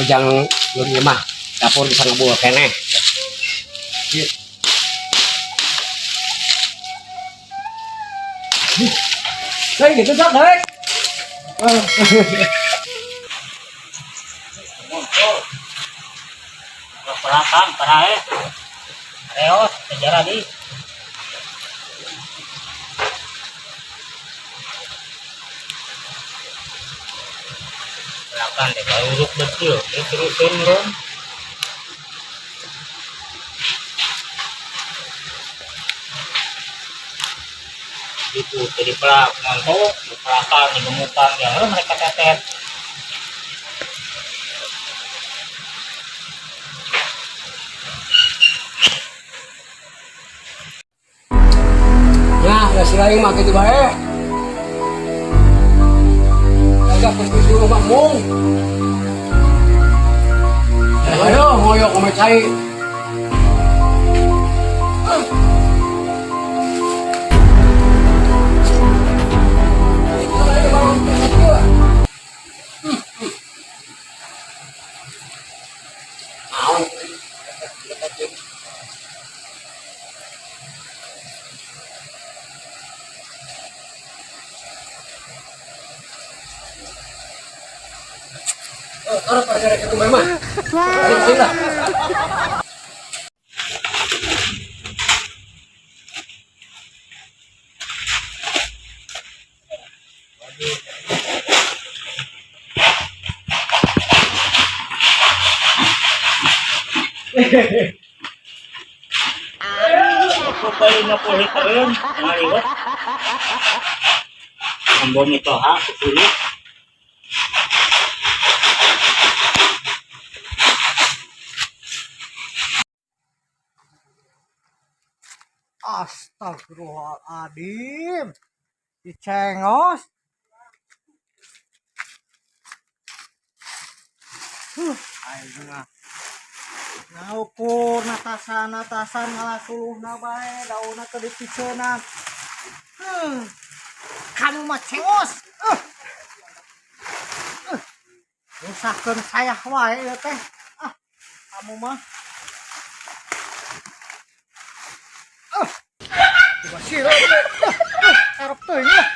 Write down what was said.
ujang leuwih mah dapur bisa ngebul keneh. Hei gitu sok hei. Pelakang parae. Reos sejarah di. Pelakang deh urut betul. Terusin dong. Itu jadi pelak mantap, pelakang digemukan yang mereka tetet. Ya selain mah gitu bae. Agak pasti dulu makmung. Ayo ngoyok sama cai. Taruh pada rek itu memang. Ayo Aku balik na po hitarin. Maliwat. Ang bonito ha. Susulit. Astagfirullahaladzim, dicengos. Ayo naukur natasan ngalah suluhna bae dauna ke dipiceuna. Kamu mah cengos. Rusahkeun saya wae ya teh. Kamu mah. Coba sih, harap teuing lah.